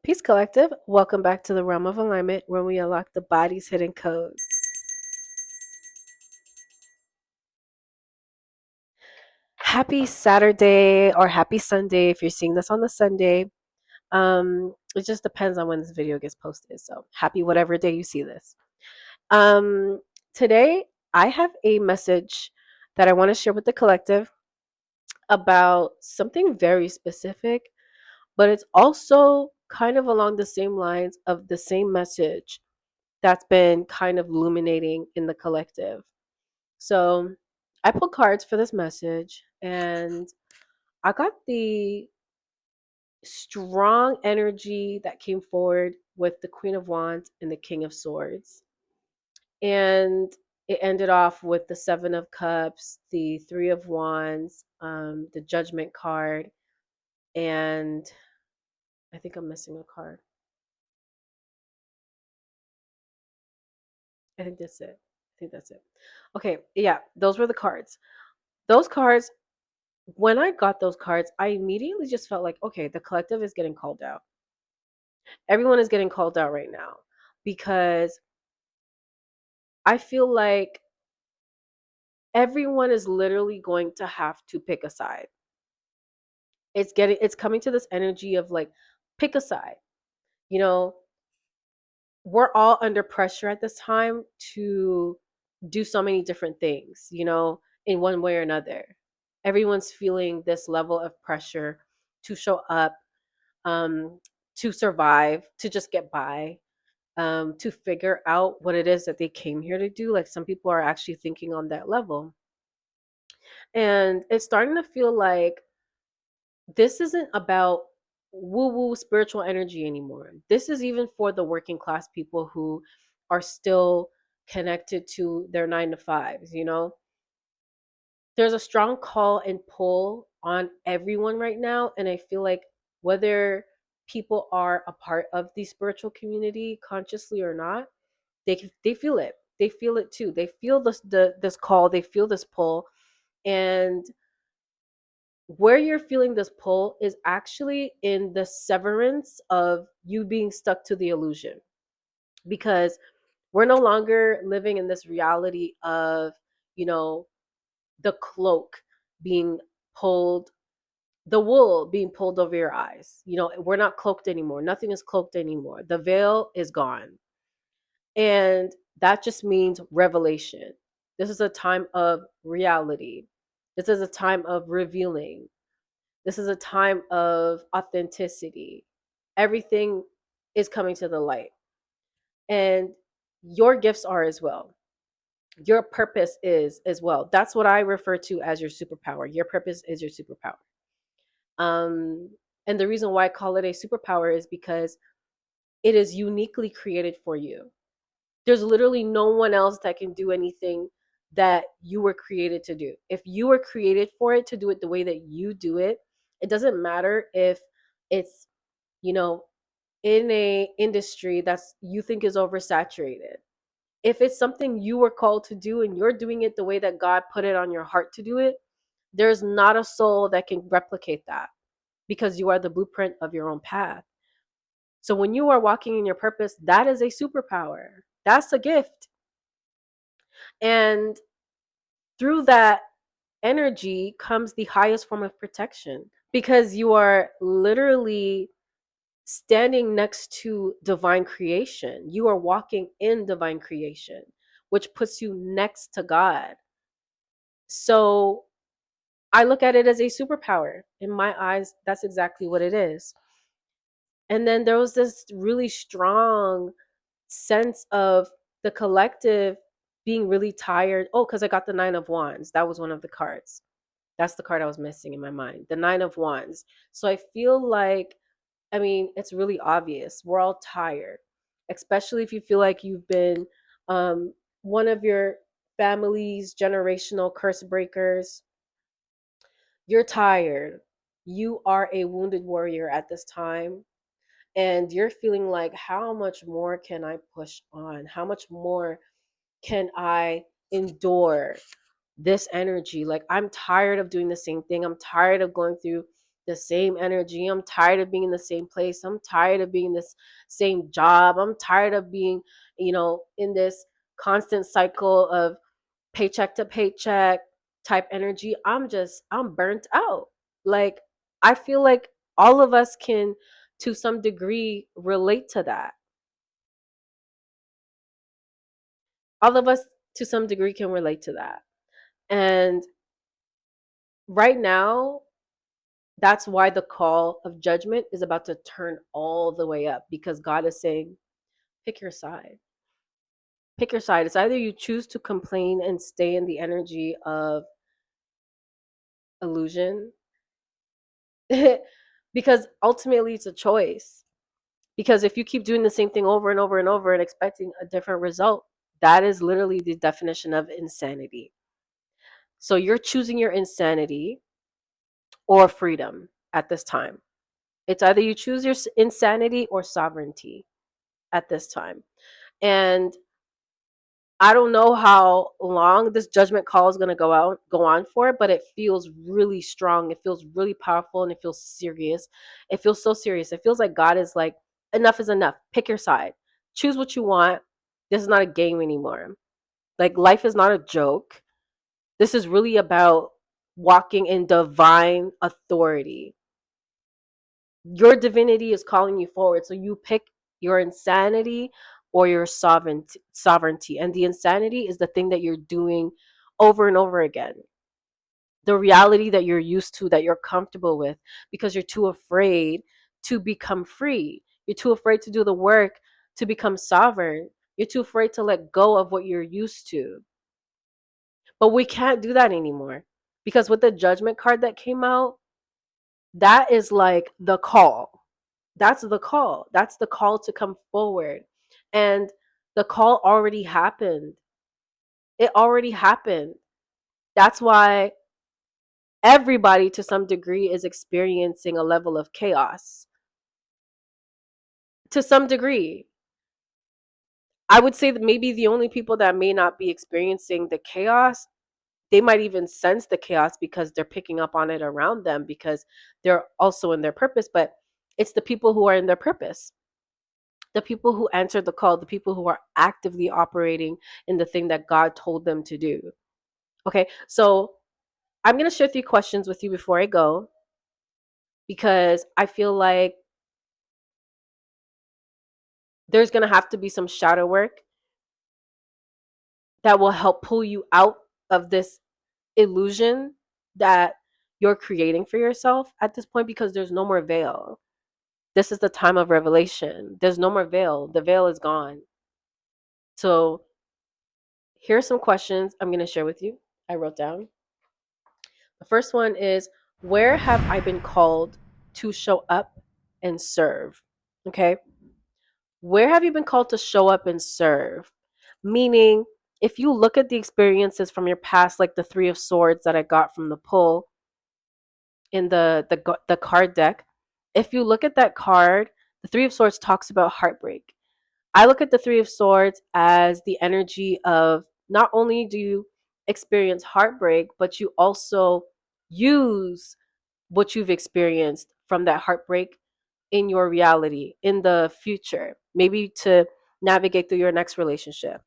Peace Collective, welcome back to the realm of alignment where we unlock the body's hidden codes. Happy Saturday or happy Sunday if you're seeing this on the Sunday. It just depends on when this video gets posted. So happy whatever day you see this. Today I have a message that I want to share with the collective about something very specific, but it's also kind of along the same lines of the same message that's been kind of illuminating in the collective. So I pulled cards for this message and I got the strong energy that came forward with the Queen of Wands and the King of Swords. And it ended off with the Seven of Cups, the Three of Wands, the Judgment card, and I think I'm missing a card. I think that's it. Okay, yeah, those were the cards. Those cards, when I got those cards, I immediately just felt like, okay, the collective is getting called out. Everyone is getting called out right now because I feel like everyone is literally going to have to pick a side. It's coming to this energy of like, pick a side. You know, we're all under pressure at this time to do so many different things, in one way or another. Everyone's feeling this level of pressure to show up, um, to survive, to just get by, to figure out what it is that they came here to do. Like some people are actually thinking on that level. And it's starting to feel like this isn't about woo woo spiritual energy anymore. This is even for the working class people who are still connected to their 9 to 5s. There's a strong call and pull on everyone right now. And I feel like whether people are a part of the spiritual community consciously or not, they feel it. They feel it too. They feel this call. They feel this pull, and where you're feeling this pull is actually in the severance of you being stuck to the illusion, because we're no longer living in this reality of you know the cloak being pulled, the wool being pulled over your eyes. We're not cloaked anymore. Nothing is cloaked anymore. The veil is gone. And that just means revelation. This is a time of reality. This is a time of revealing. This is a time of authenticity. Everything is coming to the light. And your gifts are as well. Your purpose is as well. That's what I refer to as your superpower. Your purpose is your superpower. Um, and the reason why I call it a superpower is because it is uniquely created for you. There's literally no one else that can do anything that you were created to do. If you were created for it, to do it the way that you do it, it doesn't matter if it's, you know, in a industry that's you think is oversaturated. If it's something you were called to do and you're doing it the way that God put it on your heart to do it, there's not a soul that can replicate that, because you are the blueprint of your own path. So when you are walking in your purpose, that is a superpower. That's a gift. And through that energy comes the highest form of protection, because you are literally standing next to divine creation. You are walking in divine creation, which puts you next to God. So I look at it as a superpower. In my eyes, that's exactly what it is. And then there was this really strong sense of the collective being really tired. Oh, because I got the Nine of Wands. That was one of the cards. That's the card I was missing in my mind. The Nine of Wands. So I feel like, it's really obvious. We're all tired, especially if you feel like you've been one of your family's generational curse breakers. You're tired. You are a wounded warrior at this time. And you're feeling like, how much more can I push on? How much more can I endure this energy? Like, I'm tired of doing the same thing. I'm tired of going through the same energy. I'm tired of being in the same place. I'm tired of being in this same job. I'm tired of being, in this constant cycle of paycheck to paycheck type energy. I'm burnt out. Like, I feel like all of us can, to some degree, relate to that. All of us, to some degree, can relate to that. And right now, that's why the call of judgment is about to turn all the way up, because God is saying, pick your side. Pick your side. It's either you choose to complain and stay in the energy of illusion, because ultimately it's a choice. Because if you keep doing the same thing over and over and over and expecting a different result, that is literally the definition of insanity. So you're choosing your insanity or freedom at this time. It's either you choose your insanity or sovereignty at this time. And I don't know how long this judgment call is going to go on for, but it feels really strong. It feels really powerful, and it feels serious. It feels so serious. It feels like God is like, enough is enough. Pick your side. Choose what you want. This is not a game anymore. Like, life is not a joke. This is really about walking in divine authority. Your divinity is calling you forward. So you pick your insanity or your sovereignty. And the insanity is the thing that you're doing over and over again. The reality that you're used to, that you're comfortable with, because you're too afraid to become free. You're too afraid to do the work to become sovereign. You're too afraid to let go of what you're used to. But we can't do that anymore, because with the judgment card that came out, that is like the call. That's the call. That's the call to come forward. And the call already happened. It already happened. That's why everybody, to some degree, is experiencing a level of chaos. To some degree. I would say that maybe the only people that may not be experiencing the chaos, they might even sense the chaos because they're picking up on it around them, because they're also in their purpose. But it's the people who are in their purpose, the people who answered the call, the people who are actively operating in the thing that God told them to do. Okay, so I'm going to share 3 questions with you before I go, because I feel like there's going to have to be some shadow work that will help pull you out of this illusion that you're creating for yourself at this point, because there's no more veil. This is the time of revelation. There's no more veil. The veil is gone. So here are some questions I'm going to share with you. I wrote down. The first one is, where have I been called to show up and serve? Okay. Where have you been called to show up and serve? Meaning, if you look at the experiences from your past, like the 3 of Swords that I got from the pull in the card deck, if you look at that card, the 3 of Swords talks about heartbreak. I look at the 3 of Swords as the energy of, not only do you experience heartbreak, but you also use what you've experienced from that heartbreak in your reality, in the future, maybe to navigate through your next relationship,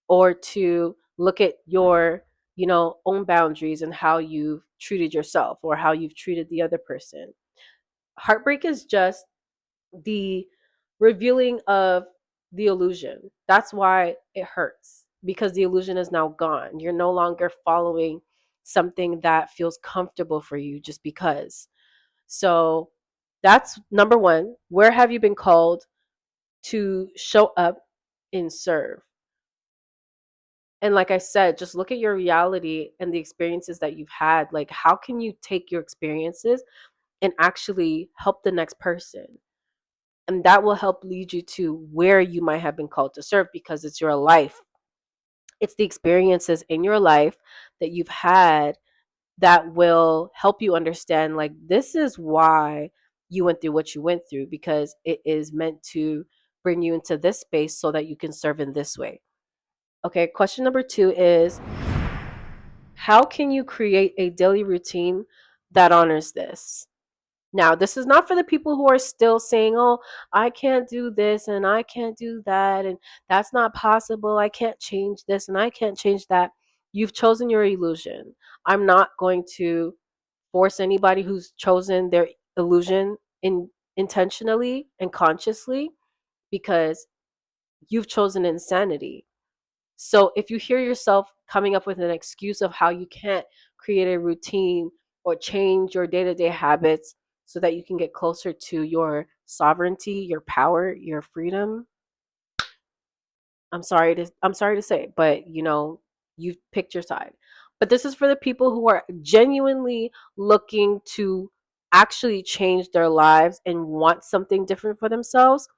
or to look at your, own boundaries and how you've treated yourself or how you've treated the other person. Heartbreak is just the revealing of the illusion. That's why it hurts, because the illusion is now gone. You're no longer following something that feels comfortable for you just because. So that's number one. Where have you been called to show up and serve? And like I said, just look at your reality and the experiences that you've had. Like, how can you take your experiences and actually help the next person? And that will help lead you to where you might have been called to serve, because it's your life. It's the experiences in your life that you've had that will help you understand, like, this is why you went through what you went through, because it is meant to bring you into this space so that you can serve in this way. Okay, question number 2 is, how can you create a daily routine that honors this? Now, this is not for the people who are still saying, oh, I can't do this and I can't do that and that's not possible. I can't change this and I can't change that. You've chosen your illusion. I'm not going to force anybody who's chosen their illusion intentionally and consciously, because you've chosen insanity. So if you hear yourself coming up with an excuse of how you can't create a routine or change your day-to-day habits so that you can get closer to your sovereignty, your power, your freedom, I'm sorry to say, but you've picked your side. But this is for the people who are genuinely looking to actually change their lives and want something different for themselves.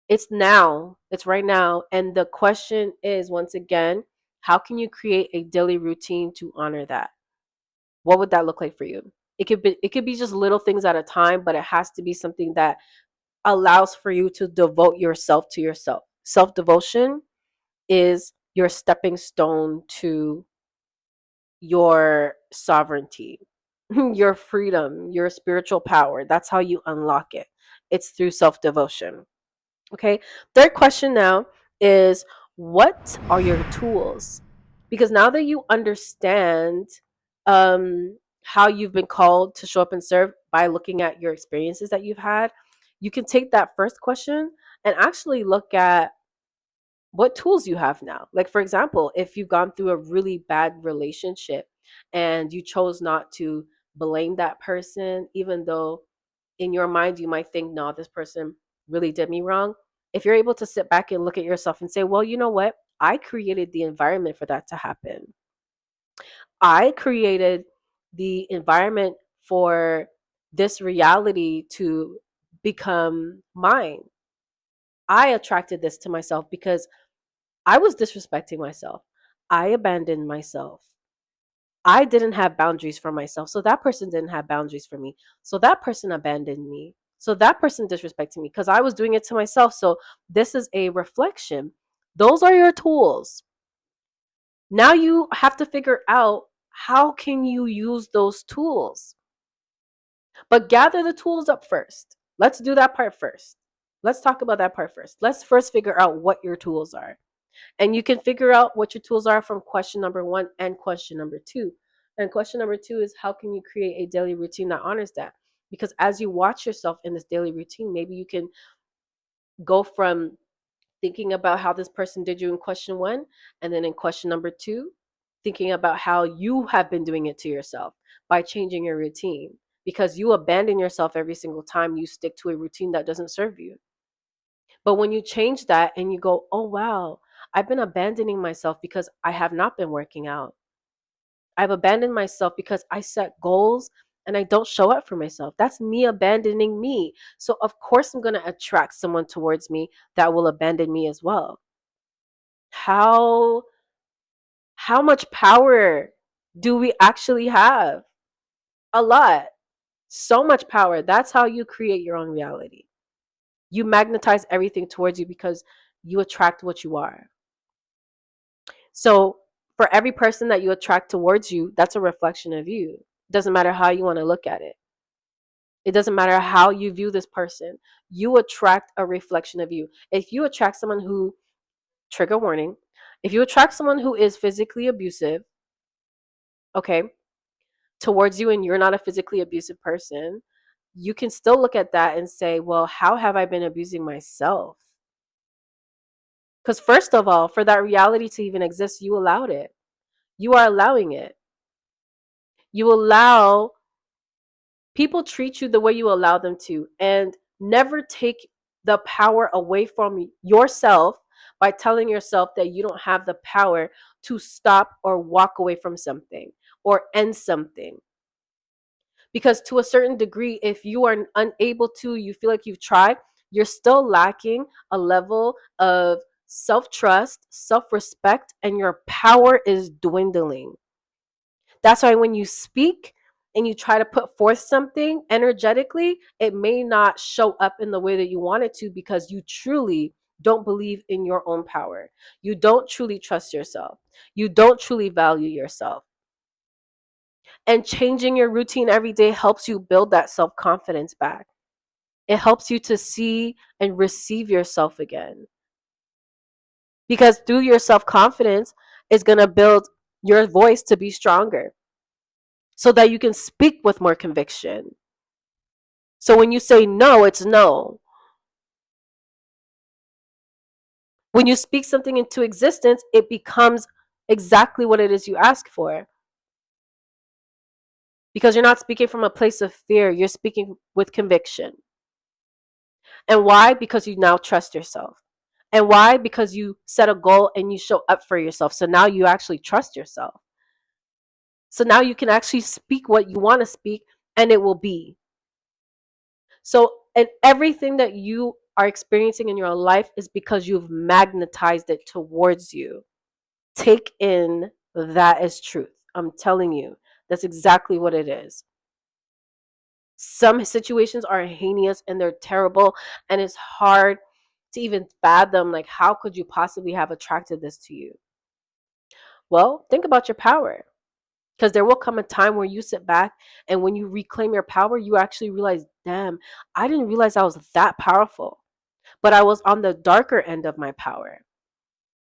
It's now, it's right now. And the question is, once again, how can you create a daily routine to honor that? What would that look like for you? It could be just little things at a time, but it has to be something that allows for you to devote yourself to yourself. Self-devotion is your stepping stone to your sovereignty, your freedom, your spiritual power. That's how you unlock it. It's through self-devotion. Okay. Third question now is, what are your tools? Because now that you understand how you've been called to show up and serve by looking at your experiences that you've had, you can take that first question and actually look at what tools you have now. Like, for example, if you've gone through a really bad relationship and you chose not to blame that person, even though in your mind you might think, no, this person really did me wrong. If you're able to sit back and look at yourself and say, well, you know what? I created the environment for that to happen. I created the environment for this reality to become mine. I attracted this to myself because I was disrespecting myself. I abandoned myself. I didn't have boundaries for myself. So that person didn't have boundaries for me. So that person abandoned me. So that person disrespected me because I was doing it to myself. So this is a reflection. Those are your tools. Now you have to figure out, how can you use those tools? But gather the tools up first. Let's do that part first. Let's talk about that part first. Let's first figure out what your tools are. And you can figure out what your tools are from question number 1 and question number 2. And question number 2 is, how can you create a daily routine that honors that? Because as you watch yourself in this daily routine, maybe you can go from thinking about how this person did you in question 1, and then in question number 2, thinking about how you have been doing it to yourself by changing your routine. Because you abandon yourself every single time you stick to a routine that doesn't serve you. But when you change that and you go, oh, wow, I've been abandoning myself because I have not been working out. I've abandoned myself because I set goals and I don't show up for myself. That's me abandoning me. So, of course, I'm going to attract someone towards me that will abandon me as well. How how much power do we actually have? A lot. So much power. That's how you create your own reality. You magnetize everything towards you because you attract what you are. So for every person that you attract towards you, that's a reflection of you. Doesn't matter how you want to look at it. It doesn't matter how you view this person. You attract a reflection of you. If you attract someone who, trigger warning, if you attract someone who is physically abusive, okay, towards you, and you're not a physically abusive person, you can still look at that and say, well, how have I been abusing myself? Because first of all, for that reality to even exist, you allowed it. You are allowing it. You allow people treat you the way you allow them to, and never take the power away from yourself by telling yourself that you don't have the power to stop or walk away from something or end something. Because to a certain degree, if you are unable to, you feel like you've tried, you're still lacking a level of self-trust, self-respect, and your power is dwindling. That's why when you speak and you try to put forth something energetically, it may not show up in the way that you want it to, because you truly don't believe in your own power. You don't truly trust yourself. You don't truly value yourself. And changing your routine every day helps you build that self confidence back. It helps you to see and receive yourself again. Because through your self confidence, it's going to build your voice to be stronger so that you can speak with more conviction. So when you say no, it's no. When you speak something into existence, it becomes exactly what it is you ask for. Because you're not speaking from a place of fear, you're speaking with conviction. And why? Because you now trust yourself. And why? Because you set a goal and you show up for yourself. So now you actually trust yourself. So now you can actually speak what you want to speak and it will be. So, and everything that you are experiencing in your life is because you've magnetized it towards you. Take in that as truth. I'm telling you, that's exactly what it is. Some situations are heinous and they're terrible, and it's hard to even fathom, like, how could you possibly have attracted this to you? Well, think about your power, because there will come a time where you sit back and when you reclaim your power, you actually realize, damn, I didn't realize I was that powerful, but I was on the darker end of my power.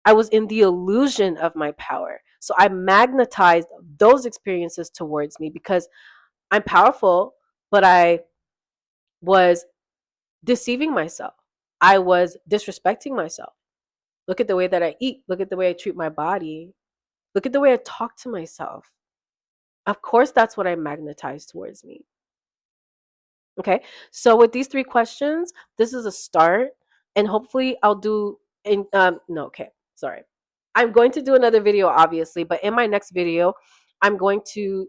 I was in the illusion of my power. So I magnetized those experiences towards me because I'm powerful, but I was deceiving myself. I was disrespecting myself. Look at the way that I eat. Look at the way I treat my body. Look at the way I talk to myself. Of course, that's what I magnetize towards me. Okay. So with these three questions, this is a start. And hopefully I'll do in no, okay. Sorry. I'm going to do another video, obviously, but in my next video, I'm going to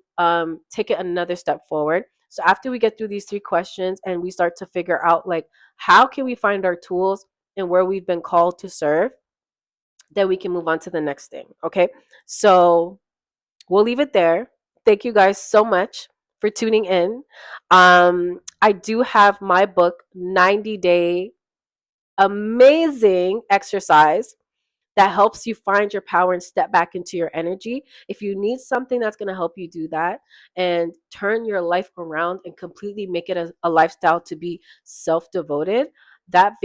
take it another step forward. So after we get through these three questions and we start to figure out, like, how can we find our tools and where we've been called to serve, then we can move on to the next thing. Okay. So we'll leave it there. Thank you guys so much for tuning in. I do have my book, 90-Day Amazing Exercise, that helps you find your power and step back into your energy. If you need something that's going to help you do that and turn your life around and completely make it a lifestyle to be self-devoted, that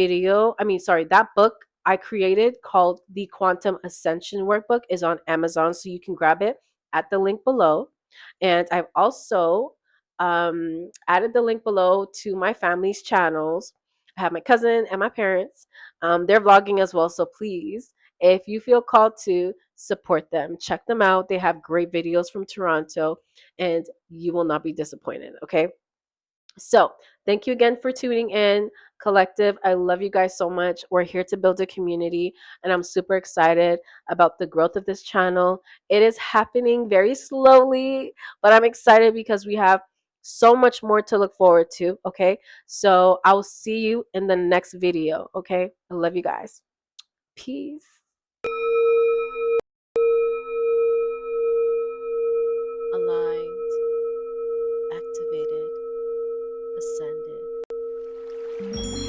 book I created called the Quantum Ascension Workbook is on Amazon, so you can grab it at the link below. And I've also added the link below to my family's channels. I have my cousin and my parents. They're vlogging as well, so please, if you feel called to, support them. Check them out. They have great videos from Toronto, and you will not be disappointed. Okay. So thank you again for tuning in, Collective. I love you guys so much. We're here to build a community, and I'm super excited about the growth of this channel. It is happening very slowly, but I'm excited because we have so much more to look forward to. Okay. So I will see you in the next video. Okay. I love you guys. Peace. Aligned, activated, ascended.